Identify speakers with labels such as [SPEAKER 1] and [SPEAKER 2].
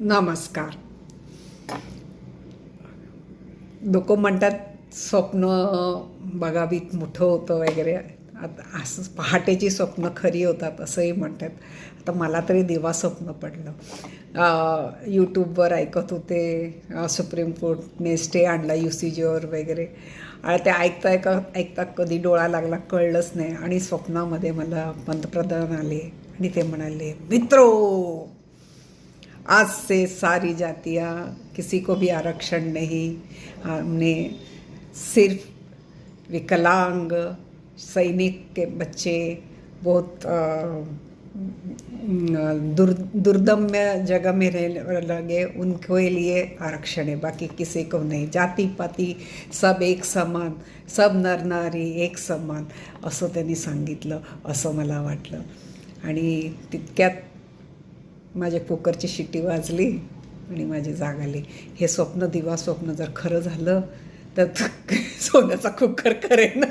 [SPEAKER 1] नमस्कार. लोक म्हणतात स्वप्न बघावीत मोठं होतं वगैरे. आता असं पहाटेची स्वप्न खरी होतात असंही म्हणतात. आता मला तरी दिवा स्वप्न पडलं. यूट्यूबवर ऐकत होते सुप्रीम कोर्टने स्टे आणला UCGवर वगैरे. आणि ते ऐकता कधी डोळा लागला कळलंच नाही. आणि स्वप्नामध्ये मला पंतप्रधान आले आणि ते म्हणाले, मित्रो आज से सारी जातियाँ किसी को भी आरक्षण नहीं, हमने सिर्फ विकलांग सैनिक के बच्चे बहुत दुर्दम्य जगह में रहने लगे उनके लिए आरक्षण है, बाकी किसी को नहीं. जाती पाती सब एक समान, सब नर नारी एक समान असं त्यांनी सांगितलं असं मला वाटलं. आणि तितक्यात माझ्या कुकरची शिट्टी वाजली आणि माझी जाग आली. हे स्वप्न दिवा स्वप्न जर खरं झालं तर सोन्याचा कुकर करेन.